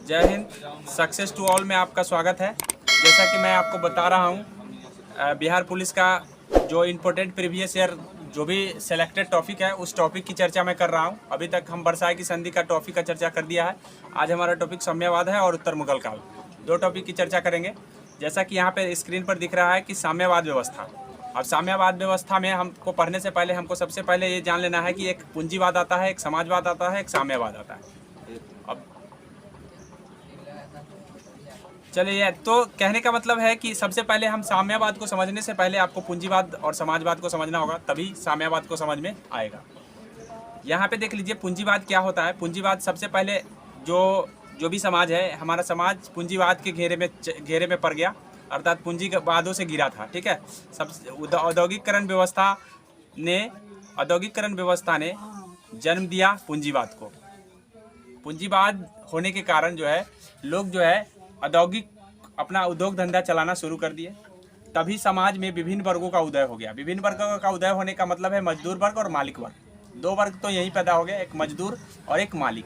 जय Hind. Success to all में आपका स्वागत है। जैसा कि मैं आपको बता रहा हूं, बिहार पुलिस का जो इम्पोर्टेंट प्रीवियस ईयर जो भी सेलेक्टेड टॉपिक है उस टॉपिक की चर्चा मैं कर रहा हूं। अभी तक हम बरसाए की संधि का टॉपिक का चर्चा कर दिया है। आज हमारा टॉपिक साम्यवाद है और उत्तर मुगल काल, दो टॉपिक की चर्चा करेंगे। जैसा कि यहाँ पे स्क्रीन पर दिख रहा है कि साम्यवाद व्यवस्था। अब साम्यवाद व्यवस्था में हमको पढ़ने से पहले हमको सबसे पहले ये जान लेना है कि एक पूंजीवाद आता है, एक समाजवाद आता है, एक साम्यवाद आता है। अब चलिए, तो कहने का मतलब है कि सबसे पहले हम साम्यवाद को समझने से पहले आपको पूंजीवाद और समाजवाद को समझना होगा, तभी साम्यवाद को समझ में आएगा। यहाँ पे देख लीजिए पूंजीवाद क्या होता है। पूंजीवाद सबसे पहले जो भी समाज है, हमारा समाज पूंजीवाद के घेरे में पड़ गया, अर्थात पूंजीवादों से घिरा था। ठीक है। सब औद्योगिकरण व्यवस्था ने जन्म दिया पूंजीवाद को। पूंजीवाद होने के कारण जो है लोग जो है अपना उद्योग धंधा चलाना शुरू कर दिए। तभी समाज में विभिन्न वर्गों का उदय हो गया। विभिन्न वर्गों का उदय होने का मतलब है मजदूर वर्ग और मालिक वर्ग। दो वर्ग तो यहीं पैदा हो गया, एक मजदूर और एक मालिक।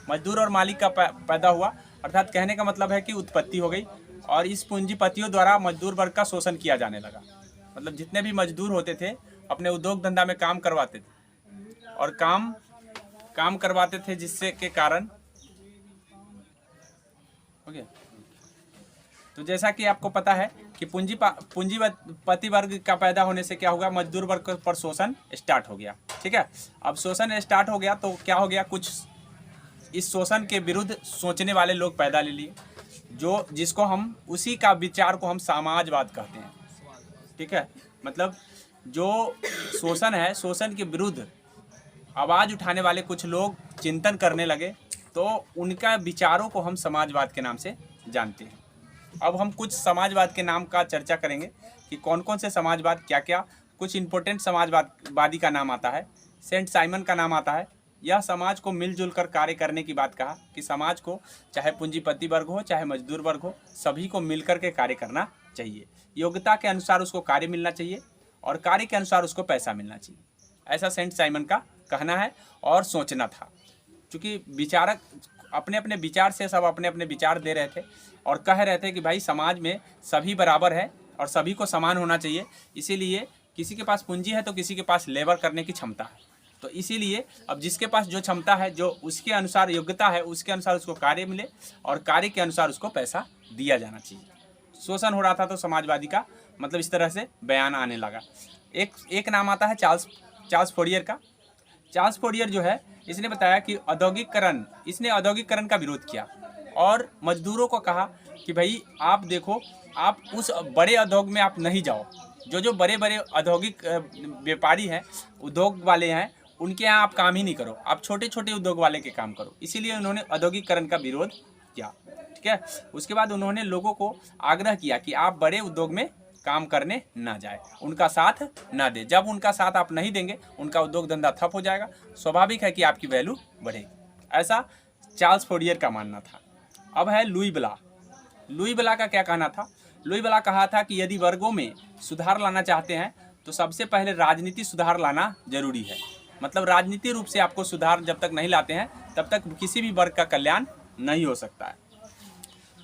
मजदूर और मालिक का पैदा हुआ, अर्थात कहने का मतलब है कि उत्पत्ति हो गई। और इस पूंजीपतियों द्वारा मजदूर वर्ग का शोषण किया जाने लगा। मतलब जितने भी मजदूर होते थे अपने उद्योग धंधा में काम करवाते थे और काम करवाते थे, जिससे के कारण ओके। तो जैसा कि आपको पता है कि पूंजीपति वर्ग का पैदा होने से क्या होगा, मजदूर वर्ग पर शोषण स्टार्ट हो गया। ठीक है। अब शोषण स्टार्ट हो गया तो क्या हो गया, कुछ इस शोषण के विरुद्ध सोचने वाले लोग पैदा ले लिए, जिसको हम उसी का विचार को हम समाजवाद कहते हैं। ठीक है। मतलब जो शोषण है, शोषण के विरुद्ध आवाज़ उठाने वाले कुछ लोग चिंतन करने लगे, तो उनका विचारों को हम समाजवाद के नाम से जानते हैं। अब हम कुछ समाजवाद के नाम का चर्चा करेंगे कि कौन कौन से समाजवाद क्या क्या। कुछ इंपॉर्टेंट समाजवादी का नाम आता है, सेंट साइमन का नाम आता है। यह समाज को मिलजुल कर कार्य करने की बात कहा कि समाज को, चाहे पूंजीपति वर्ग हो चाहे मजदूर वर्ग हो, सभी को मिलकर के कार्य करना चाहिए। योग्यता के अनुसार उसको कार्य मिलना चाहिए और कार्य के अनुसार उसको पैसा मिलना चाहिए। ऐसा सेंट साइमन का कहना है और सोचना था। क्योंकि विचारक अपने अपने विचार से सब अपने अपने विचार दे रहे थे और कह रहे थे कि भाई समाज में सभी बराबर है और सभी को समान होना चाहिए। इसीलिए किसी के पास पूंजी है तो किसी के पास लेबर करने की क्षमता है। तो इसीलिए अब जिसके पास जो क्षमता है, जो उसके अनुसार योग्यता है, उसके अनुसार उसको कार्य मिले और कार्य के अनुसार उसको पैसा दिया जाना चाहिए। शोषण हो रहा था तो समाजवादी का मतलब इस तरह से बयान आने लगा। एक नाम आता है चार्ल्स फोरियर का। चार्ल्स फोरियर जो है, इसने बताया कि इसने औद्योगिकरण का विरोध किया और मजदूरों को कहा कि भाई आप देखो, आप उस बड़े उद्योग में आप नहीं जाओ। जो बड़े बड़े औद्योगिक व्यापारी हैं, उद्योग वाले हैं, उनके यहाँ आप काम ही नहीं करो, आप छोटे छोटे उद्योग वाले के काम करो। इसीलिए उन्होंने औद्योगिकरण का विरोध किया। ठीक है। उसके बाद उन्होंने लोगों को आग्रह किया कि आप बड़े उद्योग में काम करने ना जाए, उनका साथ ना दे। जब उनका साथ आप नहीं देंगे, उनका उद्योग धंधा ठप हो जाएगा। स्वाभाविक है कि आपकी वैल्यू बढ़ेगी। ऐसा चार्ल्स फोरियर का मानना था। अब है लुई ब्ला का क्या कहना था। लुई ब्ला कहा था कि यदि वर्गों में सुधार लाना चाहते हैं तो सबसे पहले राजनीति सुधार लाना जरूरी है। मतलब राजनीतिक रूप से आपको सुधार जब तक नहीं लाते हैं तब तक किसी भी वर्ग का कल्याण नहीं हो सकता है।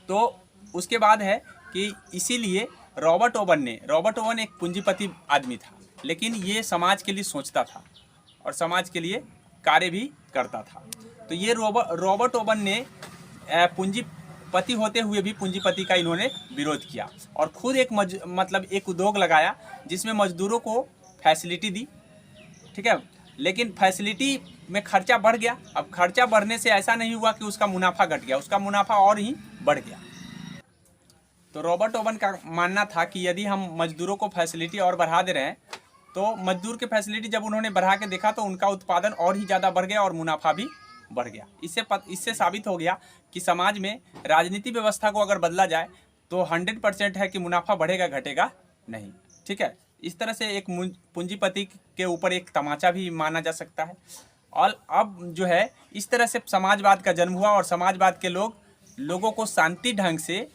तो उसके बाद है कि इसीलिए रॉबर्ट ओवन एक पूंजीपति आदमी था, लेकिन ये समाज के लिए सोचता था और समाज के लिए कार्य भी करता था। तो ये रॉबर्ट ओवन ने पूंजीपति होते हुए भी पूंजीपति का इन्होंने विरोध किया और खुद एक उद्योग लगाया जिसमें मजदूरों को फैसिलिटी दी। ठीक है। लेकिन फैसिलिटी में खर्चा बढ़ गया। अब खर्चा बढ़ने से ऐसा नहीं हुआ कि उसका मुनाफा घट गया, उसका मुनाफा और ही बढ़ गया। तो रॉबर्ट ओवन का मानना था कि यदि हम मजदूरों को फैसिलिटी और बढ़ा दे रहे हैं, तो मजदूर के फैसिलिटी जब उन्होंने बढ़ा के देखा तो उनका उत्पादन और ही ज़्यादा बढ़ गया और मुनाफा भी बढ़ गया। इससे साबित हो गया कि समाज में राजनीति व्यवस्था को अगर बदला जाए तो 100% है कि मुनाफा बढ़ेगा, घटेगा नहीं। ठीक है। इस तरह से एक पूंजीपति के ऊपर एक तमाचा भी माना जा सकता है। और अब जो है इस तरह से समाजवाद का जन्म हुआ और समाजवाद के लोगों को शांति ढंग से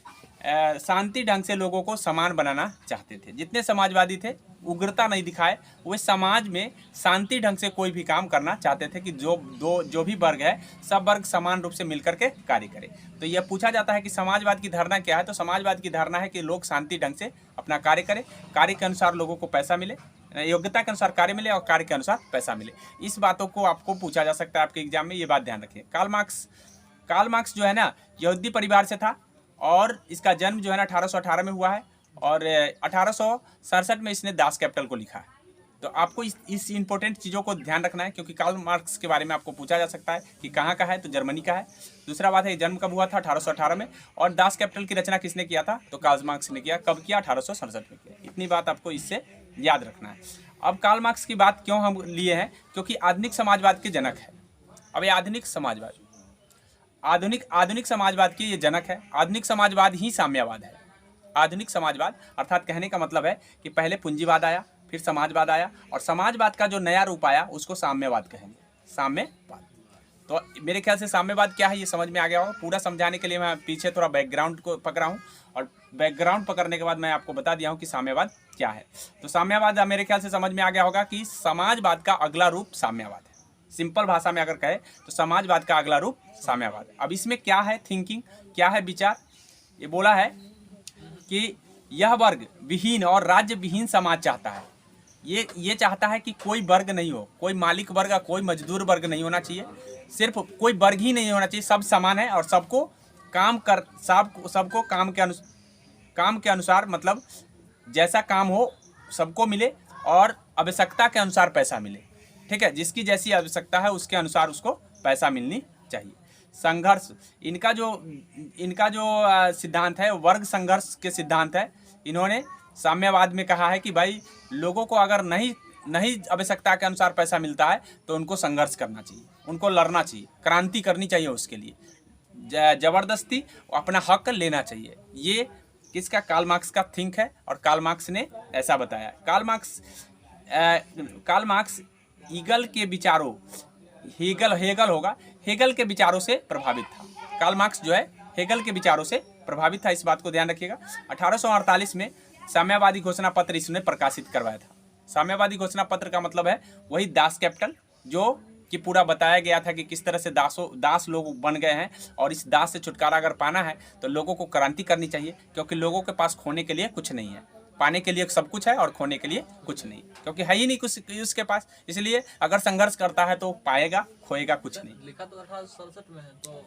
शांति ढंग से लोगों को समान बनाना चाहते थे। जितने समाजवादी थे उग्रता नहीं दिखाए, वे समाज में शांति ढंग से कोई भी काम करना चाहते थे कि जो भी वर्ग है सब वर्ग समान रूप से मिलकर के कार्य करे। तो यह पूछा जाता है कि समाजवाद की धारणा क्या है, तो समाजवाद की धारणा है कि लोग शांति ढंग से अपना कार्य करें, कार्य के अनुसार लोगों को पैसा मिले, योग्यता के अनुसार कार्य मिले और कार्य के अनुसार पैसा मिले। इस बातों को आपको पूछा जा सकता है आपके एग्जाम में, ये बात ध्यान रखिए। कार्ल मार्क्स जो है ना यहूदी परिवार से था और इसका जन्म जो है ना 1818 में हुआ है और 1867 में इसने दास कैपिटल को लिखा है। तो आपको इस इंपॉर्टेंट चीज़ों को ध्यान रखना है क्योंकि कार्ल मार्क्स के बारे में आपको पूछा जा सकता है कि कहाँ का है, तो जर्मनी का है। दूसरा बात है जन्म कब हुआ था, 1818 में, और दास कैपिटल की रचना किसने किया था, तो कार्ल मार्क्स ने किया। कब किया, 1867 में किया। इतनी बात आपको इससे याद रखना है। अब कार्ल मार्क्स की बात क्यों हम लिए हैं, क्योंकि आधुनिक समाजवाद के जनक है। अब ये आधुनिक समाजवाद की ये जनक है। आधुनिक समाजवाद ही साम्यवाद है। आधुनिक समाजवाद अर्थात कहने का मतलब है कि पहले पूंजीवाद आया, फिर समाजवाद आया और समाजवाद का जो नया रूप आया उसको साम्यवाद कहेंगे, साम्यवाद। तो मेरे ख्याल से साम्यवाद क्या है ये समझ में आ गया होगा। पूरा समझाने के लिए मैं पीछे थोड़ा बैकग्राउंड को पकड़ा हूँ और बैकग्राउंड पकड़ने के बाद मैं आपको बता दिया हूँ कि साम्यवाद क्या है। तो साम्यवाद मेरे ख्याल से समझ में आ गया होगा कि समाजवाद का अगला रूप साम्यवाद है। सिंपल भाषा में अगर कहे तो समाजवाद का अगला रूप साम्यवाद। अब इसमें क्या है थिंकिंग, क्या है विचार, ये बोला है कि यह वर्ग विहीन और राज्य विहीन समाज चाहता है। ये चाहता है कि कोई वर्ग नहीं हो, कोई मालिक वर्ग, कोई मजदूर वर्ग नहीं होना चाहिए, सिर्फ कोई वर्ग ही नहीं होना चाहिए, सब समान है और सबको काम के अनुसार मतलब जैसा काम हो सबको मिले और आवश्यकता के अनुसार पैसा मिले। ठीक है, जिसकी जैसी आवश्यकता है उसके अनुसार उसको पैसा मिलनी चाहिए। संघर्ष, इनका जो सिद्धांत है वर्ग संघर्ष के सिद्धांत है। इन्होंने साम्यवाद में कहा है कि भाई लोगों को अगर नहीं आवश्यकता के अनुसार पैसा मिलता है तो उनको संघर्ष करना चाहिए, उनको लड़ना चाहिए, क्रांति करनी चाहिए, उसके लिए जबरदस्ती अपना हक लेना चाहिए। ये किसका, कार्ल मार्क्स का थिंक है और कार्ल मार्क्स ने ऐसा बताया। कार्ल मार्क्स ईगल के विचारों, हेगल के विचारों से प्रभावित था। कार्ल मार्क्स जो है हेगल के विचारों से प्रभावित था, इस बात को ध्यान रखिएगा। 1848 में साम्यवादी घोषणा पत्र इसने प्रकाशित करवाया था। साम्यवादी घोषणा पत्र का मतलब है वही दास कैपिटल, जो कि पूरा बताया गया था कि किस तरह से दास लोग बन गए हैं और इस दास से छुटकारा अगर पाना है तो लोगों को क्रांति करनी चाहिए, क्योंकि लोगों के पास खोने के लिए कुछ नहीं है, पाने के लिए सब कुछ है और खोने के लिए कुछ नहीं, क्योंकि है ही नहीं कुछ उसके पास। इसलिए अगर संघर्ष करता है तो पाएगा, खोएगा कुछ नहीं। लिखा तो 1867 में है, तो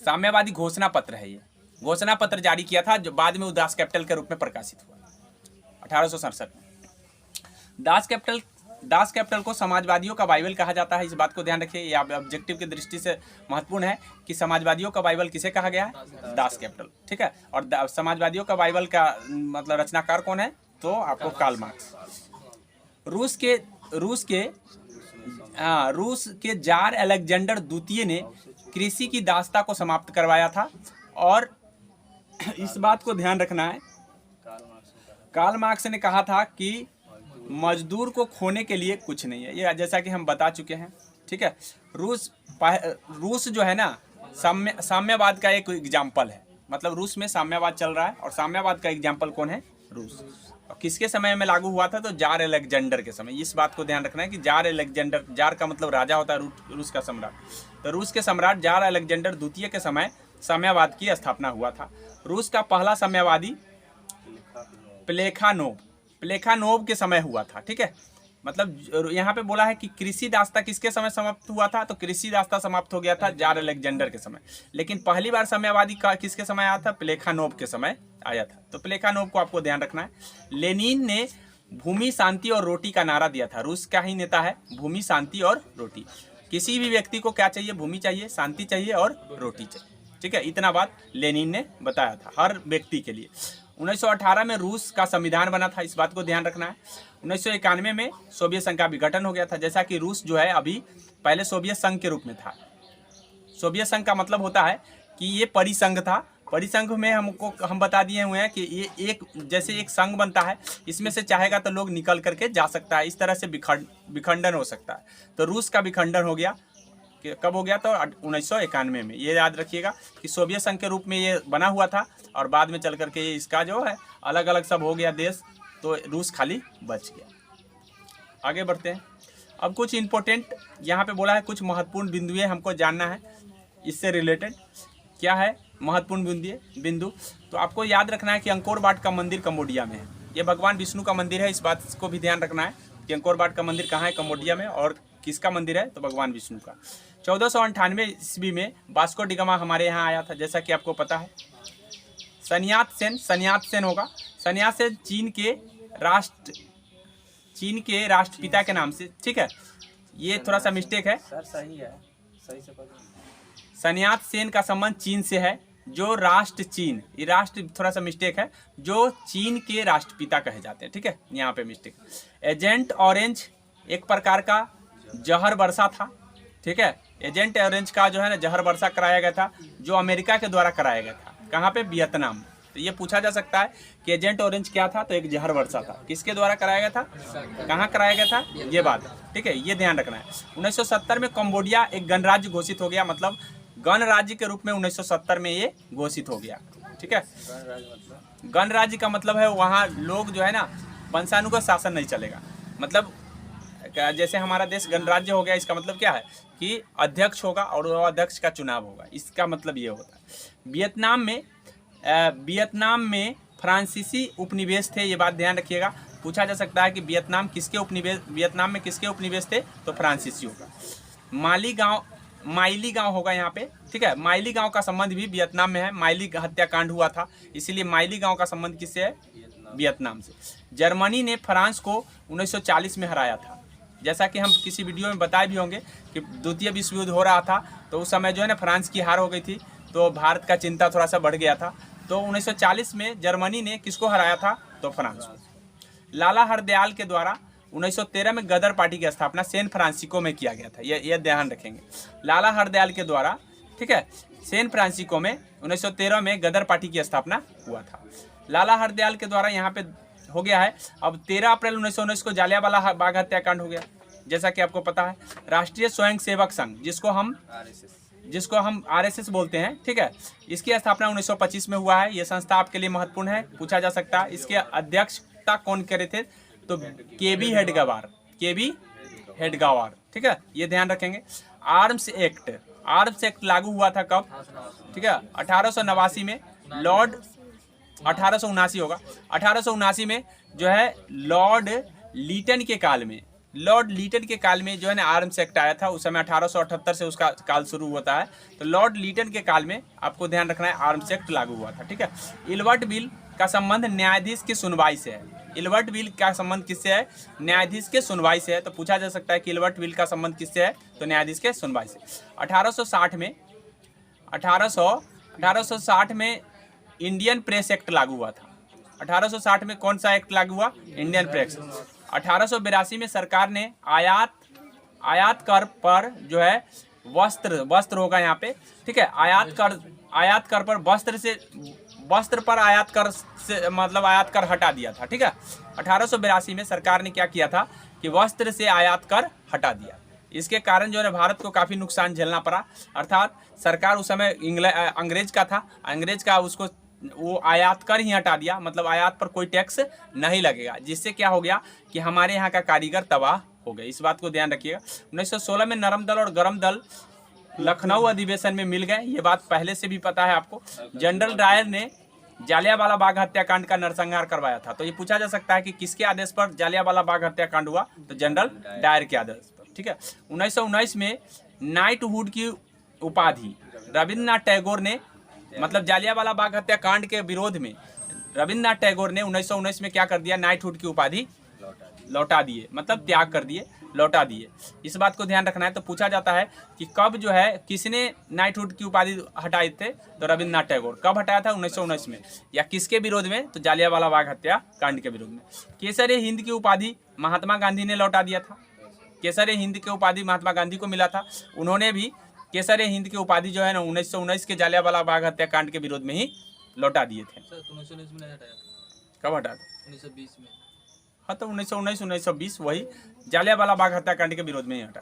साम्यवादी घोषणा पत्र है। ये घोषणा पत्र जारी किया था जो बाद में दास कैपिटल के रूप में प्रकाशित हुआ 1867 में। दास कैपिटल को समाजवादियों का बाइबल कहा जाता है, इस बात को ध्यान रखिए। ये ऑब्जेक्टिव की दृष्टि से महत्वपूर्ण है कि समाजवादियों का बाइबल किसे कहा गया है, दास कैपिटल। ठीक है, और समाजवादियों का बाइबल का मतलब रचनाकार कौन है, तो आपको कार्ल मार्क्स। रूस के जार अलेक्जेंडर द्वितीय ने कृषि की दासता को समाप्त करवाया था और इस बात को ध्यान रखना है, कार्ल मार्क्स ने कहा था कि मजदूर को खोने के लिए कुछ नहीं है। ये जैसा कि हम बता चुके हैं। ठीक है, रूस जो है ना साम्यवाद का एक एग्जाम्पल है, मतलब रूस में साम्यवाद चल रहा है और साम्यवाद का एग्जाम्पल कौन है, रूस। और किसके समय में लागू हुआ था, तो जार अलेक्जेंडर के समय। इस बात को ध्यान रखना है कि जार अलेक्जेंडर, जार का मतलब राजा होता है, रूस का सम्राट। तो रूस के सम्राट जार अलेक्जेंडर द्वितीय के समय साम्यवाद की स्थापना हुआ था। रूस का पहला साम्यवादी प्लेखानोव के समय हुआ था। ठीक है, मतलब यहाँ पे बोला है कि कृषि दास्ता किसके समय समाप्त हुआ था, तो कृषि दास्ता समाप्त हो गया था जार अलेक्जेंडर के समय। लेकिन पहली बार साम्यवादी का किसके समय आया था, प्लेखानोव के समय आया था। तो प्लेखानोव को आपको ध्यान रखना है। लेनिन ने भूमि, शांति और रोटी का नारा दिया था। रूस का ही नेता है, भूमि, शांति और रोटी। किसी भी व्यक्ति को क्या चाहिए, भूमि चाहिए, शांति चाहिए और रोटी चाहिए। ठीक है, इतना बात लेनिन ने बताया था हर व्यक्ति के लिए। 1918 में रूस का संविधान बना था, इस बात को ध्यान रखना है। 1991 में सोवियत संघ का विघटन हो गया था। जैसा कि रूस जो है अभी पहले सोवियत संघ के रूप में था। सोवियत संघ का मतलब होता है कि ये परिसंघ था। परिसंघ में हम बता दिए हुए हैं कि ये जैसे एक संघ बनता है, इसमें से चाहेगा तो लोग निकल करके जा सकता है, इस तरह से विखंडन हो सकता है। तो रूस का विखंडन हो गया कब हो गया? तो 1991 में। ये याद रखिएगा कि सोवियत संघ के रूप में ये बना हुआ था और बाद में चल करके इसका जो है अलग अलग सब हो गया देश, तो रूस खाली बच गया। आगे बढ़ते हैं। अब कुछ इम्पोर्टेंट यहाँ पे बोला है, कुछ महत्वपूर्ण बिंदुएं हमको जानना है इससे रिलेटेड। क्या है महत्वपूर्ण बिंदु? तो आपको याद रखना है कि अंकोर वाट का मंदिर कंबोडिया में है। ये भगवान विष्णु का मंदिर है, इस बात को भी ध्यान रखना है कि अंकोर वाट का मंदिर कहाँ है? कंबोडिया में। और किसका मंदिर है? तो भगवान विष्णु का। 1498 ईस्वी में वास्को डी गामा हमारे यहाँ आया था, जैसा कि आपको पता है। सन्यात सेन होगा। सन्यात सेन चीन के राष्ट्रपिता के नाम से, ठीक है। ये थोड़ा सा मिस्टेक है सर, सही है, सही से पता। सन्यात सेन का संबंध चीन से है, जो राष्ट्र चीन, ये राष्ट्र थोड़ा सा मिस्टेक है, जो चीन के राष्ट्रपिता कहे जाते हैं, ठीक है, यहाँ पे मिस्टेक। एजेंट ऑरेंज एक प्रकार का जहर वर्षा था, ठीक है। एजेंट ऑरेंज का जो है ना जहर वर्षा कराया गया था, जो अमेरिका के द्वारा कराया गया था। कहाँ पे? वियतनाम। तो ये पूछा जा सकता है कि एजेंट ऑरेंज क्या था? तो एक जहर वर्षा था। किसके द्वारा कराया गया था? कहाँ कराया गया था? ये बात, ठीक है, ये ध्यान रखना है। 1970 में कंबोडिया एक गणराज्य घोषित हो गया, मतलब गणराज्य के रूप में 1970 में ये घोषित हो गया, ठीक है। गणराज्य का मतलब है वहाँ लोग जो है ना वंशानुगत शासन नहीं चलेगा, मतलब जैसे हमारा देश गणराज्य हो गया, इसका मतलब क्या है कि अध्यक्ष होगा और वो अध्यक्ष का चुनाव होगा, इसका मतलब ये होता है। वियतनाम में फ्रांसीसी उपनिवेश थे, ये बात ध्यान रखिएगा। पूछा जा सकता है कि वियतनाम में किसके उपनिवेश थे? तो फ्रांसीसी होगा। माइली गांव होगा यहाँ पे, ठीक है। माइली गांव का संबंध भी वियतनाम में है, माइली हत्याकांड हुआ था, इसीलिए माइली गांव का संबंध किससे है? वियतनाम से। जर्मनी ने फ्रांस को 1940 में हराया था, जैसा कि हम किसी वीडियो में बताए भी होंगे कि द्वितीय विश्व युद्ध हो रहा था, तो उस समय जो है ना फ्रांस की हार हो गई थी, तो भारत का चिंता थोड़ा सा बढ़ गया था। तो 1940 में जर्मनी ने किसको हराया था? तो फ्रांस को। लाला हरदयाल के द्वारा 1913 में गदर पार्टी की स्थापना सैन फ्रांसिस्को में किया गया था, ये ध्यान रखेंगे। लाला हरदयाल के द्वारा, ठीक है, सैन फ्रांसिस्को में 1913 में गदर पार्टी की स्थापना हुआ था। लाला हरदयाल के द्वारा यहाँ पे हो गया है। अब 13 अप्रैल 1919 को जालियांवाला बाग हत्याकांड हो गया, जैसा कि आपको पता है। राष्ट्रीय स्वयंसेवक संघ, जिसको हम आरएसएस बोलते हैं, ठीक है, इसकी स्थापना 1925 में हुआ है। ये संस्था आपके लिए महत्वपूर्ण है, पूछा जा सकता है। इसके अध्यक्षता कौन करे थे? तो केबी हेडगावार, ठीक है, ये ध्यान रखेंगे। आर्म्स एक्ट लागू हुआ था कब? ठीक है, 1889 में। 1879 होगा। 1879 में जो है लॉर्ड लीटन के काल में जो है ना आर्म्स एक्ट आया था। उस समय 1878 से उसका काल शुरू होता है, तो लॉर्ड लीटन के काल में आपको ध्यान रखना है आर्म्स एक्ट लागू हुआ था, ठीक है। इल्बर्ट बिल का संबंध न्यायाधीश की सुनवाई से है। इल्बर्ट बिल का संबंध किससे है? न्यायाधीश के सुनवाई से है। तो पूछा जा सकता है कि इल्बर्ट बिल का संबंध किससे है? तो न्यायाधीश के सुनवाई से। 1860 में इंडियन प्रेस एक्ट लागू हुआ था। 1860 में कौन सा एक्ट लागू हुआ? Indian press. 1882 में सरकार ने आयात कर पर जो है वस्त्र होगा यहाँ पे, ठीक है, आयात कर पर वस्त्र पर आयात कर से मतलब आयात कर हटा दिया था, ठीक है। 1882 में सरकार ने क्या किया था कि वस्त्र से आयात कर हटा दिया। इसके कारण जो है भारत को काफ़ी नुकसान झेलना पड़ा, अर्थात सरकार उस समय अंग्रेज का था, अंग्रेज का उसको वो आयात कर ही हटा दिया, मतलब आयात पर कोई टैक्स नहीं लगेगा, जिससे क्या हो गया कि हमारे यहाँ का कारीगर तबाह हो गए। इस बात को ध्यान रखिएगा। 1916 में नरम दल और गरम दल लखनऊ अधिवेशन में मिल गए, ये बात पहले से भी पता है आपको। जनरल डायर ने जालियांवाला बाग हत्याकांड का नरसंहार करवाया था। तो ये पूछा जा सकता है कि किसके आदेश पर जालियांवाला बाग हत्याकांड हुआ? तो जनरल डायर के आदेश पर, ठीक है। 1919 में नाइटहुड की उपाधि रविन्द्रनाथ टैगोर ने, मतलब जालियांवाला बाग हत्याकांड के विरोध में रविन्द्रनाथ टैगोर ने 1919 में क्या कर दिया? नाइटहुड की उपाधि लौटा दिए, मतलब त्याग कर दिए, लौटा दिए। इस बात को ध्यान रखना है। तो पूछा जाता है कि कब जो है किसने नाइटहुड की उपाधि हटाए थे? तो रविन्द्रनाथ टैगोर। कब हटाया था? 1919 में। या किसके विरोध में? तो जालियांवाला बाग हत्याकांड के विरोध में। केसरे हिंद की उपाधि महात्मा गांधी ने लौटा दिया था। केसरे हिंद की उपाधि महात्मा गांधी को मिला था, उन्होंने भी केसरे हिंद की उपाधि जो है ना 1919 के जालियांवाला बाग हत्याकांड के विरोध में ही लौटा दिए थे। कब हटाया था? 1920 में। हाँ, तो 1919 1920 वही जालियांवाला बाग हत्याकांड के विरोध में ही हटा।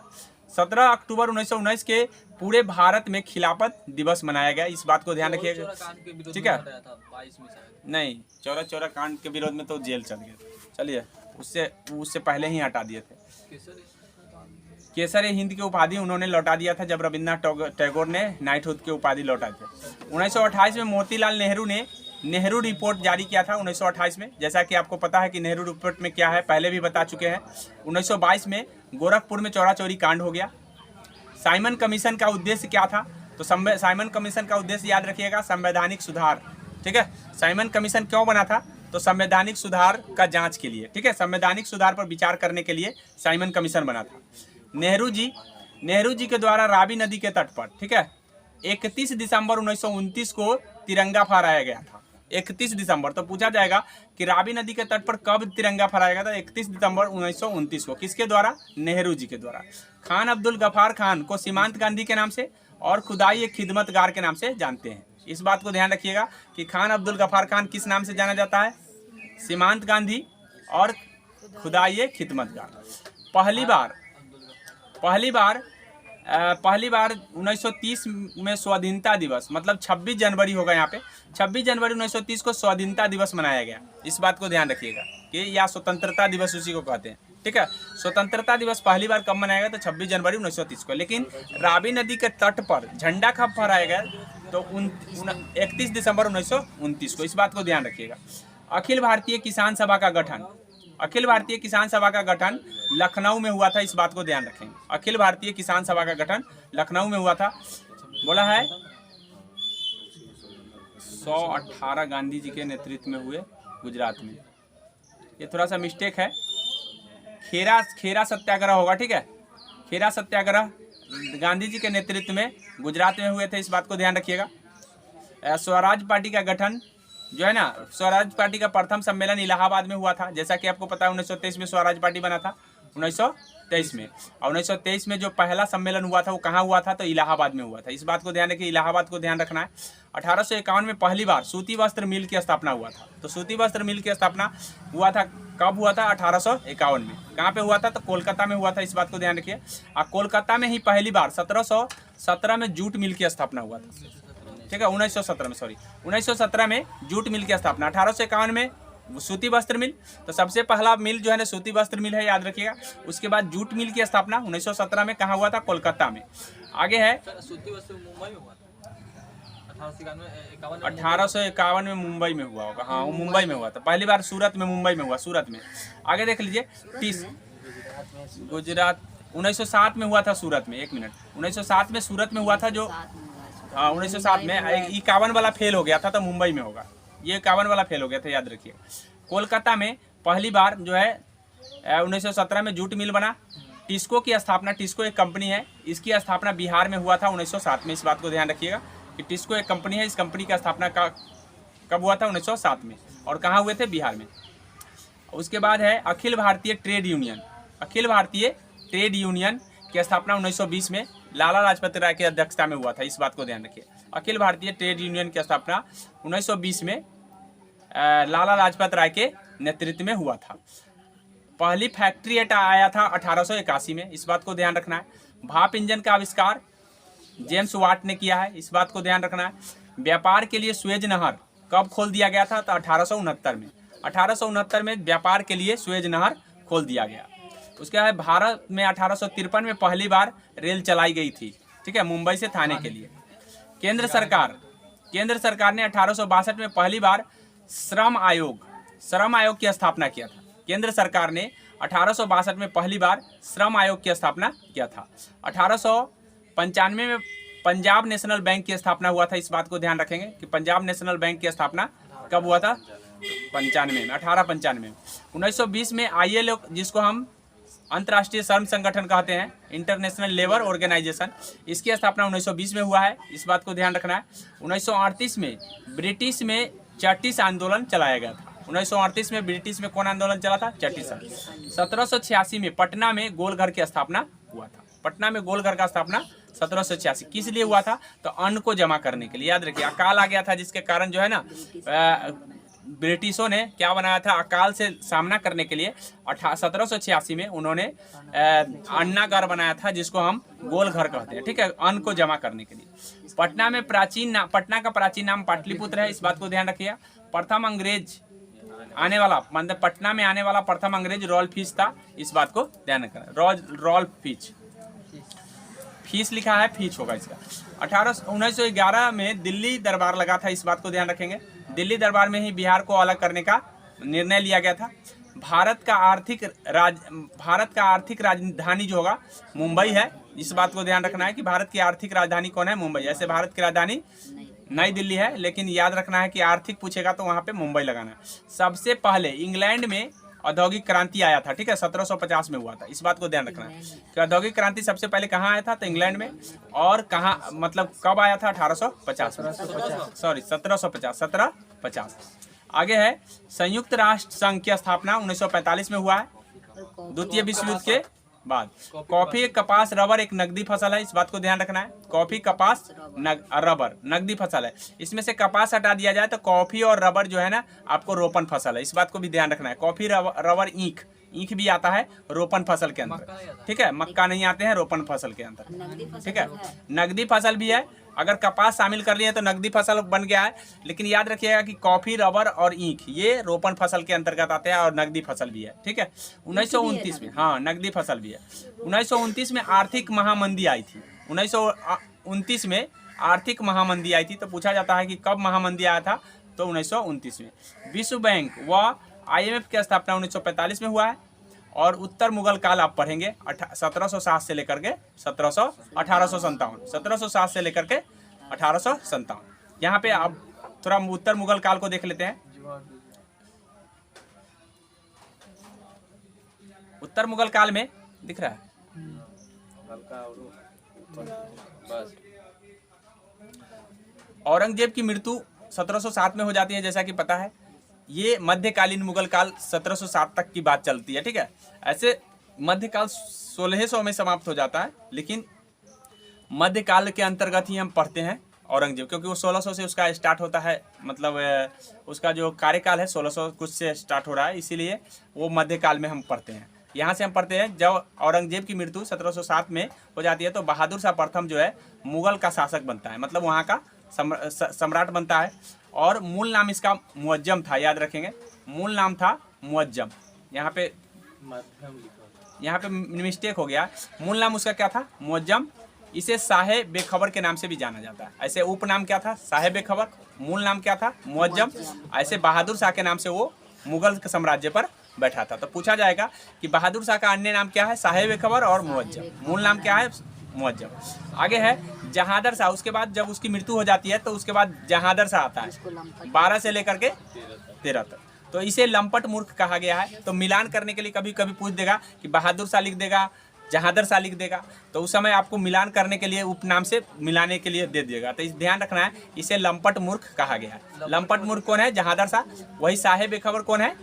17 अक्टूबर 1919 के पूरे भारत में खिलाफत दिवस मनाया गया। इस बात को ध्यान रखिएगा, ठीक है। 22 में शायद नहीं, चौरा कांड के विरोध में तो जेल चल गए थे। चलिए, उससे पहले ही हटा दिए थे। केसर हिंद की उपाधि उन्होंने लौटा दिया था जब रविन्द्रनाथ टैगोर ने नाइटहुड की उपाधि लौटाए थे। 1928 में मोतीलाल नेहरू ने नेहरू रिपोर्ट जारी किया था 1928 में। जैसा कि आपको पता है कि नेहरू रिपोर्ट में क्या है, पहले भी बता चुके हैं। 1922 में गोरखपुर में चौरा चौरी कांड हो गया। साइमन कमीशन का उद्देश्य क्या था? तो साइमन कमीशन का उद्देश्य याद रखिएगा, संवैधानिक सुधार, ठीक है। साइमन कमीशन क्यों बना था? तो संवैधानिक सुधार का जांच के लिए, ठीक है। संवैधानिक सुधार पर विचार करने के लिए साइमन कमीशन बना था। नेहरू जी के द्वारा रावी नदी के तट पर, ठीक है, 31 दिसंबर 1929 को तिरंगा फहराया गया था। 31 दिसंबर, तो पूछा जाएगा कि रावी नदी के तट पर कब तिरंगा फहराया गया था? 31 दिसंबर 1929 को। किसके द्वारा? नेहरू जी के द्वारा। खान अब्दुल गफ्फार खान को सीमांत गांधी के नाम से और खुदाई खिदमतगार के नाम से जानते हैं। इस बात को ध्यान रखिएगा कि खान अब्दुल गफ्फार खान किस नाम से जाना जाता है? सीमांत गांधी और खुदाई खिदमतगार। पहली बार 1930 में स्वाधीनता दिवस, मतलब 26 जनवरी होगा यहाँ पे, 26 जनवरी 1930 को स्वाधीनता दिवस मनाया गया। इस बात को ध्यान रखिएगा कि या स्वतंत्रता दिवस उसी को कहते हैं, ठीक है। स्वतंत्रता दिवस पहली बार कब मनाया गया? तो 26 जनवरी 1930 को। लेकिन रावी नदी के तट पर झंडा कब फहराया गया? तो 31 दिसंबर 1929 को। इस बात को ध्यान रखिएगा। अखिल भारतीय किसान सभा का गठन, अखिल भारतीय किसान सभा का गठन लखनऊ में हुआ था। इस बात को ध्यान रखेंगे। अखिल भारतीय किसान सभा का गठन लखनऊ में हुआ था। बोला है 118 गांधी जी के नेतृत्व में हुए गुजरात में। ये थोड़ा सा मिस्टेक है, खेरा सत्याग्रह होगा, ठीक है। खेरा सत्याग्रह गांधी जी के नेतृत्व में गुजरात में हुए थे। इस बात को ध्यान रखिएगा। स्वराज पार्टी का गठन जो है ना, स्वराज पार्टी का प्रथम सम्मेलन इलाहाबाद में हुआ था। जैसा कि आपको पता है 1923 में स्वराज पार्टी बना था, 1923 में। और 1923 में जो पहला सम्मेलन हुआ था वो कहाँ हुआ था? तो इलाहाबाद में हुआ था। इस बात को ध्यान रखिए, इलाहाबाद को ध्यान रखना है। 1851 में पहली बार सूती वस्त्र मिल की स्थापना हुआ था। तो सूती वस्त्र मिल की स्थापना हुआ था, कब हुआ था? 1851 में। कहाँ पे हुआ था? तो कोलकाता में हुआ था। इस बात को ध्यान रखिए। और कोलकाता में ही पहली बार 1717 में जूट मिल की स्थापना हुआ था, ठीक है। 1917 में जूट मिल की स्थापना। 1851 में सूती वस्त्र मिल, तो सबसे पहला मिल जो है ना सूती वस्त्र मिल है, याद रखिएगा। उसके बाद जूट मिल की स्थापना 1917 में कहाँ हुआ था? कोलकाता में। आगे है सूती वस्त्र मुंबई में हुआ था 1851 में मुंबई में हुआ होगा। हाँ, वो मुंबई में हुआ था पहली बार। सूरत में, मुंबई में हुआ, सूरत में। आगे देख लीजिए, गुजरात 1907 में हुआ था सूरत में। 1 मिनट, 1907 में सूरत में हुआ था। जो 1907 में 51 वाला फेल हो गया था, तो मुंबई में होगा। ये 51 वाला फेल हो गया था, याद रखिए। कोलकाता में पहली बार जो है 1917 में जूट मिल बना। टिस्को की स्थापना, टिस्को एक कंपनी है, इसकी स्थापना बिहार में हुआ था 1907 में। इस बात को ध्यान रखिएगा कि टिस्को एक कंपनी है, इस कंपनी का स्थापना कब हुआ था? 1907 में। और कहाँ हुए थे? बिहार में। उसके बाद है Akhil Bharatiya trade union. Akhil Bharatiya trade union की स्थापना 1920 में लाला लाजपत राय की अध्यक्षता में हुआ था। इस बात को ध्यान रखिए। अखिल भारतीय ट्रेड यूनियन की स्थापना 1920 में लाला लाजपत राय के नेतृत्व में हुआ था। पहली फैक्ट्री एक्ट आया था 1881 में। इस बात को ध्यान रखना है। भाप इंजन का आविष्कार जेम्स वाट ने किया है। इस बात को ध्यान रखना है। व्यापार के लिए सुएज नहर कब खोल दिया गया था? तो 1869 में। 1869 में व्यापार के लिए सुएज नहर खोल दिया गया। उसके बाद भारत में 1853 में पहली बार रेल चलाई गई थी, ठीक है, मुंबई से थाने के लिए। केंद्र सरकार ने 1862 में पहली बार श्रम आयोग की स्थापना किया था। केंद्र सरकार ने 1862 में पहली बार श्रम आयोग की स्थापना किया था। 1895 में पंजाब नेशनल बैंक की स्थापना हुआ था। इस बात को ध्यान रखेंगे कि पंजाब नेशनल बैंक की स्थापना कब हुआ था? 1895 में। 1920 में ILO, जिसको हम अंतर्राष्ट्रीय श्रम संगठन कहते हैं, इंटरनेशनल लेबर ऑर्गेनाइजेशन, इसकी स्थापना 1920 में हुआ है। इस बात को ध्यान रखना है। 1938 में ब्रिटिश में चार्टिस्ट आंदोलन चलाया गया था। 1938 में ब्रिटिश में कौन आंदोलन चला था? चार्टिस्ट। 1786 में पटना में गोलघर की स्थापना हुआ था। पटना में गोलघर का स्थापना 1786 किस लिए हुआ था? तो अन्न को जमा करने के लिए। याद रखिए, अकाल आ गया था जिसके कारण जो है ना ब्रिटिशों ने क्या बनाया था, अकाल से सामना करने के लिए 1786 में उन्होंने अन्नागार बनाया था, जिसको हम गोल घर कहते हैं, ठीक है, अन्न को जमा करने के लिए। पटना में पटना का प्राचीन नाम पाटलिपुत्र है, इस बात को ध्यान रखिएगा। प्रथम अंग्रेज आने वाला, मतलब पटना में आने वाला प्रथम अंग्रेज रॉल्फ फिच था, इस बात को ध्यान रखना। रॉल्फ फिच, फीस लिखा है, फीच होगा इसका। 1911 में दिल्ली दरबार लगा था, इस बात को ध्यान रखेंगे। दिल्ली दरबार में ही बिहार को अलग करने का निर्णय लिया गया था। भारत का आर्थिक राजधानी जो होगा मुंबई है, इस बात को ध्यान रखना है कि भारत की आर्थिक राजधानी कौन है, मुंबई। ऐसे भारत की राजधानी नई दिल्ली है, लेकिन याद रखना है कि आर्थिक पूछेगा तो वहाँ पे मुंबई लगाना है। सबसे पहले इंग्लैंड में औद्योगिक क्रांति आया था, ठीक है, 1750 में हुआ था, इस बात को ध्यान रखना है कि औद्योगिक क्रांति सबसे पहले कहाँ आया था, तो इंग्लैंड में। और कहाँ, मतलब कब आया था, 1850 में, सॉरी 1750। आगे है संयुक्त राष्ट्र संघ की स्थापना 1945 में हुआ है, द्वितीय विश्व युद्ध के बाद। कॉफी, कपास, रबर एक नकदी फसल है, इस बात को ध्यान रखना है। कॉफी, कपास, रबर नकदी फसल है। इसमें से कपास हटा दिया जाए तो कॉफी और रबर जो है ना आपको रोपण फसल है, इस बात को भी ध्यान रखना है। कॉफी, रबर, ईख भी आता है रोपण फसल के अंदर, ठीक है, मक्का नहीं आते हैं रोपण फसल के अंदर, ठीक है। नकदी फसल भी है, अगर कपास शामिल कर लिए तो नकदी फसल बन गया है, लेकिन याद रखिएगा कि कॉफी, रबर और ईख ये रोपण फसल के अंतर्गत आते हैं और नकदी फसल भी है, ठीक है। 1929 में, हाँ नकदी फसल भी है। 1929 में आर्थिक महामंदी आई थी, 1929 में आर्थिक महामंदी आई थी, तो पूछा जाता है कि कब महामंदी आया था, तो 1929 में। विश्व बैंक व IMF की स्थापना 1945 में हुआ है। और उत्तर मुगल काल आप पढ़ेंगे 1707 से लेकर के 1707 से लेकर के 1857। यहाँ पे आप थोड़ा उत्तर मुगल काल को देख लेते हैं। उत्तर मुगल काल में दिख रहा है, औरंगजेब की मृत्यु 1707 में हो जाती है, जैसा कि पता है। ये मध्यकालीन मुगल काल 1707 तक की बात चलती है, ठीक है। ऐसे मध्यकाल 1600 में समाप्त हो जाता है, लेकिन मध्यकाल के अंतर्गत ही हम पढ़ते हैं औरंगजेब, क्योंकि वो 1600 से उसका स्टार्ट होता है, मतलब उसका जो कार्यकाल है 1600 कुछ से स्टार्ट हो रहा है, इसीलिए वो मध्यकाल में हम पढ़ते हैं। यहाँ से हम पढ़ते हैं जब औरंगजेब की मृत्यु 1707 में हो जाती है तो बहादुर शाह प्रथम जो है मुगल का शासक बनता है, मतलब वहाँ का सम्राट बनता है। और मूल नाम इसका मुअज्जम था, याद रखेंगे, मूल नाम था मुअज्जम। यहाँ पे मिस्टेक हो गया, मूल नाम उसका क्या था, मुअज्जम। इसे साहे बेखबर के नाम से भी जाना जाता है। ऐसे उपनाम क्या था, साहे बेखबर, मूल नाम क्या था, मुअज्जम। ऐसे बहादुर शाह के नाम से वो मुगल के साम्राज्य पर बैठा था। तो पूछा जाएगा कि बहादुर शाह का अन्य नाम क्या है, साहे बेखबर और मुअज्जम, मूल नाम क्या है, मुअज्जम। आगे है जहादर शाह। उसके बाद जब उसकी मृत्यु हो जाती है तो उसके बाद जहादर शाह आता है 12 से लेकर के 13 तक। तो इसे लंपट मूर्ख कहा गया है। तो मिलान करने के लिए कभी कभी पूछ देगा कि बहादुर शाह लिख देगा, जहादर शाह लिख देगा, तो उस समय आपको मिलान करने के लिए उपनाम से मिलाने के लिए दे देगा। तो इस ध्यान रखना है, इसे लंपट मूर्ख कहा गया है। लंपट मूर्ख कौन है, जहादर शाह। वही साहे बेखबर कौन है,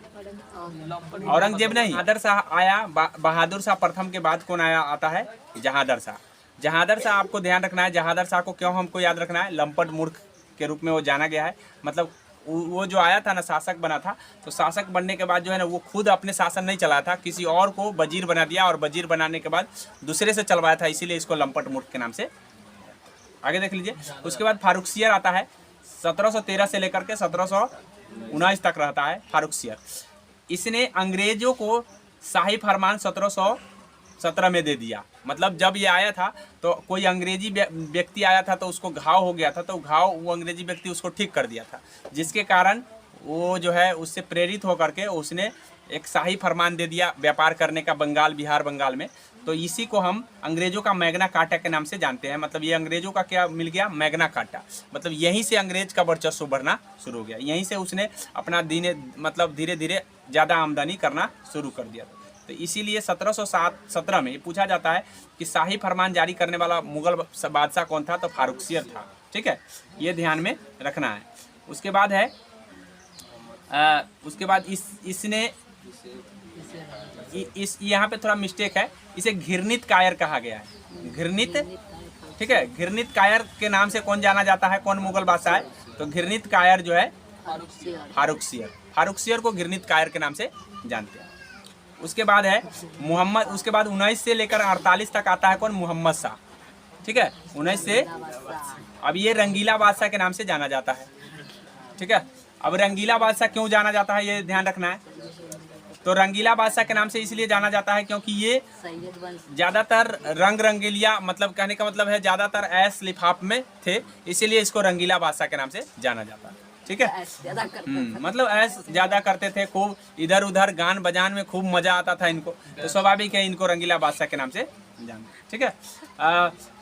औरंगजेब नहीं, जहादर शाह आया। बहादुर शाह प्रथम के बाद कौन आया आता है, जहादर शाह। जहादर शाह आपको ध्यान रखना है, जहादर शाह को क्यों हमको याद रखना है, लंपट मूर्ख के रूप में वो जाना गया है। मतलब वो जो आया था ना, शासक बना था, तो शासक बनने के बाद जो है ना वो खुद अपने शासन नहीं चलाया था, किसी और को वजीर बना दिया और वजीर बनाने के बाद दूसरे से चलवाया था, इसीलिए इसको लंपट मूर्ख के नाम से। आगे देख लीजिए। उसके बाद फारुखसियर आता है, 1713 से लेकर के 1719 तक रहता है फारुखसियर। इसने अंग्रेजों को शाही फरमान 1717 में दे दिया। मतलब जब ये आया था तो कोई अंग्रेजी व्यक्ति आया था तो उसको घाव हो गया था, तो वो अंग्रेजी व्यक्ति उसको ठीक कर दिया था, जिसके कारण वो जो है उससे प्रेरित होकर के उसने एक शाही फरमान दे दिया व्यापार करने का बिहार बंगाल में। तो इसी को हम अंग्रेजों का मैग्ना कार्टा के नाम से जानते हैं। मतलब ये अंग्रेजों का क्या मिल गया, मैग्ना कार्टा। मतलब यहीं से अंग्रेज का वर्चस्व बढ़ना शुरू हो गया, यहीं से उसने अपना धीरे धीरे ज़्यादा आमदनी करना शुरू कर दिया। तो इसीलिए 1717 में पूछा जाता है कि शाही फरमान जारी करने वाला मुगल बादशाह कौन था, तो फारुखसियर था। ठीक है, ये ध्यान में रखना है। उसके बाद है इसने यहाँ पे थोड़ा मिस्टेक है, इसे घृणित कायर कहा गया है, घृणित। ठीक है, घृणित कायर के नाम से कौन जाना जाता है, कौन मुगल बादशाह है, तो घृणित कायर जो है फारुख सियर को घृणित कायर के नाम से जानते हैं। उसके बाद है मोहम्मद, उसके बाद 19 से लेकर 48 तक आता है कौन? मोहम्मद शाह। ठीक है, 19 से अब ये रंगीला बादशाह के नाम से जाना जाता है। ठीक है, अब रंगीला बादशाह क्यों जाना जाता है ये ध्यान रखना है। तो रंगीला बादशाह के नाम से इसलिए जाना जाता है क्योंकि ये ज़्यादातर रंग रंगीलिया, मतलब कहने का मतलब है ज़्यादातर ऐश लिफाफ में थे, इसीलिए इसको रंगीला बादशाह के नाम से जाना जाता है। ठीक है, मतलब ऐश ज़्यादा करते थे, खूब इधर उधर गान बजान में खूब मज़ा आता था इनको, तो स्वाभाविक है इनको रंगीला बादशाह के नाम से जाना। ठीक है,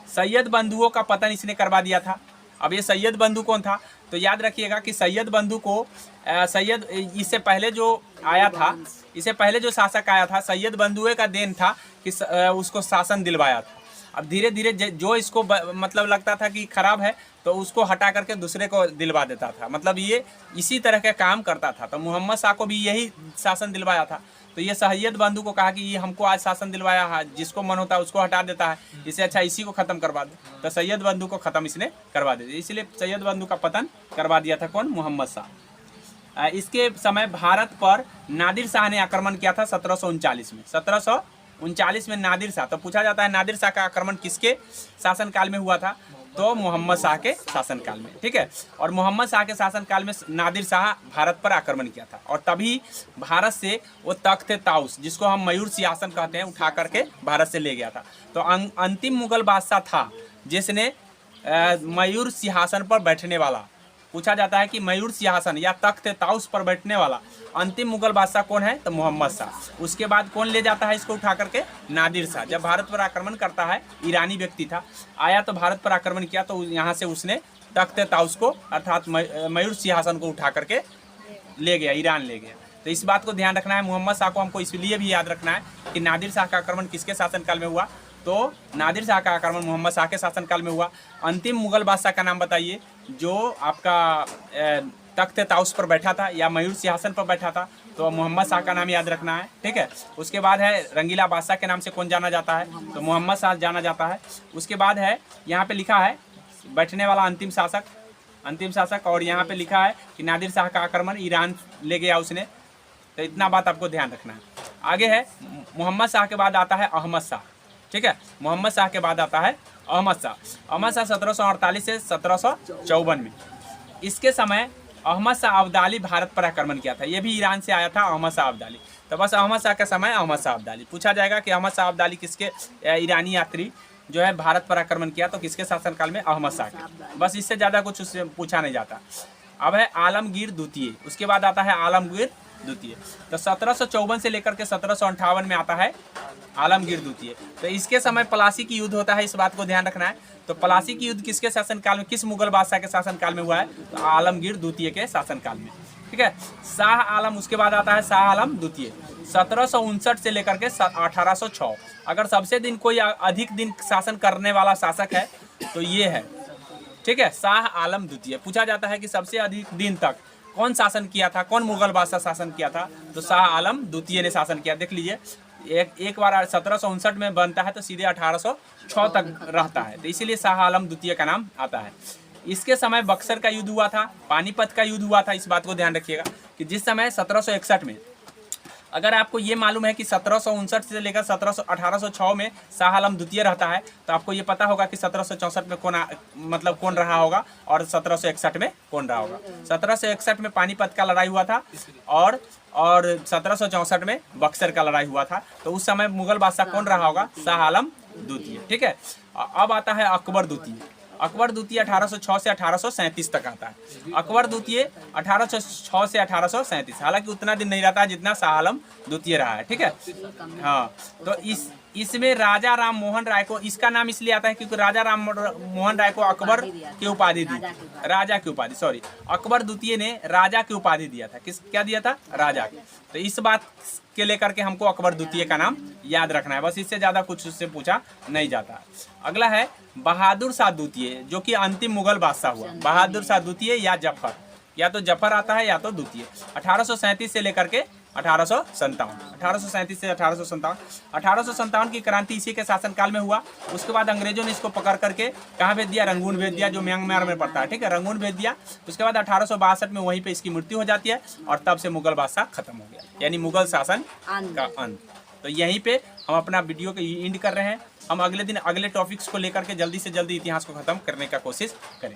सैयद बंधुओं का पतन इसने करवा दिया था। अब ये सैयद बंधु कौन था? तो याद रखिएगा कि सैयद बंधु को सैयद, इससे पहले जो आया था, इससे पहले जो शासक आया था, सैयद बंधुए का देन था कि उसको शासन दिलवाया था। अब धीरे धीरे जो इसको मतलब लगता था कि खराब है तो उसको हटा करके दूसरे को दिलवा देता था, मतलब ये इसी तरह का काम करता था। तो मोहम्मद शाह को भी यही शासन दिलवाया था। तो ये सैयद बंधु को कहा कि ये हमको आज शासन दिलवाया है, जिसको मन होता है उसको हटा देता है, इससे अच्छा इसी को ख़त्म करवा दे। तो सैयद बंधु को ख़त्म इसने करवा दिया, इसलिए सैयद बंधु का पतन करवा दिया था कौन? मोहम्मद शाह। इसके समय भारत पर नादिर शाह ने आक्रमण किया था 1739 में। 1739 में नादिर शाह, तो पूछा जाता है नादिर शाह का आक्रमण किसके शासनकाल में हुआ था? तो मोहम्मद शाह के शासनकाल में। ठीक है, और मोहम्मद शाह के शासनकाल में नादिर शाह भारत पर आक्रमण किया था, और तभी भारत से वो तख्त ताउस, जिसको हम मयूर सिंहासन कहते हैं, उठा करके भारत से ले गया था। तो अंतिम मुगल बादशाह था जिसने मयूर सिंहासन पर बैठने वाला, पूछा जाता है कि मयूर सिंहासन या तख्त ताउस पर बैठने वाला अंतिम मुगल बादशाह कौन है? तो मोहम्मद शाह। उसके बाद कौन ले जाता है इसको उठा करके? नादिर शाह। जब भारत पर आक्रमण करता है, ईरानी व्यक्ति था, आया तो भारत पर आक्रमण किया, तो यहाँ से उसने तख्त ताउस को अर्थात मयूर सिंहासन को उठा करके ले गया, ईरान ले गया। तो इस बात को ध्यान रखना है। मोहम्मद शाह को हमको इसलिए भी याद रखना है कि नादिर शाह का आक्रमण किसके शासनकाल में हुआ? तो नादिर शाह का आक्रमण मोहम्मद शाह के शासनकाल में हुआ। अंतिम मुगल बादशाह का नाम बताइए जो आपका तख्त ताउस पर बैठा था या मयूर सिंहासन पर बैठा था, तो मोहम्मद शाह का नाम याद रखना है। ठीक है, उसके बाद है रंगीला बादशाह के नाम से कौन जाना जाता है? तो मोहम्मद शाह जाना जाता है। उसके बाद है यहाँ पे लिखा है बैठने वाला अंतिम शासक, और यहाँ पे लिखा है कि नादिर शाह का आक्रमण ईरान ले गया उसने। तो इतना बात आपको ध्यान रखना है। आगे है मोहम्मद शाह के बाद आता है अहमद शाह। ठीक है, मोहम्मद शाह के बाद आता है अहमद शाह 1748 से 1754 में। इसके समय अहमद शाह अब्दाली भारत पर आक्रमण किया था, ये भी ईरान से आया था अहमद शाह अब्दाली। तो बस अहमद शाह का समय अहमद शाह अब्दाली। पूछा जाएगा कि अहमद शाह अब्दाली किसके, ईरानी यात्री जो है भारत पर आक्रमण किया, तो किसके शासनकाल में? अहमद शाह के। बस इससे ज़्यादा कुछ उससे पूछा नहीं जाता। अब है आलमगीर द्वितीय, उसके बाद आता है आलमगीर द्वितीय। तो 1754 से लेकर के 1758 में आता है आलमगीर द्वितीय। तो इसके समय प्लासी की युद्ध होता है, इस बात को ध्यान रखना है। तो प्लासी की युद्ध किसके शासनकाल में, किस मुगल बादशाह के शासनकाल में हुआ है? तो आलमगीर द्वितीय के शासनकाल में। ठीक है, शाह आलम, उसके बाद आता है शाह आलम द्वितीय 1759 से लेकर के 1806। अगर सबसे दिन कोई अधिक दिन शासन करने वाला शासक है तो ये है। ठीक है, शाह आलम द्वितीय। पूछा जाता है कि सबसे अधिक दिन तक कौन शासन किया था, कौन मुगल बादशाह शासन किया था? तो शाह आलम द्वितीय ने शासन किया। देख लीजिए, एक बार 1759 में बनता है तो सीधे 1806 तक रहता है, तो इसीलिए शाह आलम द्वितीय का नाम आता है। इसके समय बक्सर का युद्ध हुआ था, पानीपत का युद्ध हुआ था। इस बात को ध्यान रखिएगा कि जिस समय 1761 में, अगर आपको ये मालूम है कि 1759 से लेकर 1806 में शाह आलम द्वितीय रहता है, तो आपको ये पता होगा कि 1764 में कौन रहा होगा और 1761 में कौन रहा होगा। 1761 में पानीपत का लड़ाई हुआ था और 1764 में बक्सर का लड़ाई हुआ था। तो उस समय मुगल बादशाह कौन रहा होगा? शाह आलम द्वितीय। ठीक है, अब आता है अकबर द्वितीय। अकबर द्वितीय 1806 से 1837 तक आता है। अकबर द्वितीय 1806 से 1837, हालांकि उतना दिन नहीं रहता है जितना शाह आलम द्वितीय रहा है। ठीक है, हाँ। तो इसमें राजा राम मोहन राय को, इसका नाम इसलिए आता है क्योंकि राजा राम मोहन राय को अकबर की उपाधि दी, राजा की उपाधि, सॉरी, अकबर द्वितीय ने राजा की उपाधि दिया था। क्या दिया था? राजा की। तो इस बात के लेकर के हमको अकबर द्वितीय का नाम याद रखना है, बस इससे ज़्यादा कुछ उससे पूछा नहीं जाता। अगला है बहादुर शाह द्वितीय, जो कि अंतिम मुगल बादशाह हुआ। बहादुर शाह द्वितीय या जफर, या तो जफर आता है या तो द्वितीय। 1837 से लेकर के 1837 से 1857। 1857 की क्रांति इसी के शासनकाल में हुआ। उसके बाद अंग्रेजों ने इसको पकड़ करके कहाँ भेज दिया, रंगून भेज दिया, जो म्यांमार में पड़ता है, ठीक है, रंगून भेज दिया। उसके बाद 1862 में वहीं पे इसकी मृत्यु हो जाती है और तब से मुगल बादशाह खत्म हो गया, यानी मुगल शासन का अंत। तो यहीं पे हम अपना वीडियो को एंड कर रहे हैं। हम अगले दिन अगले टॉपिक्स को लेकर के जल्दी से जल्दी इतिहास को खत्म करने का कोशिश करें।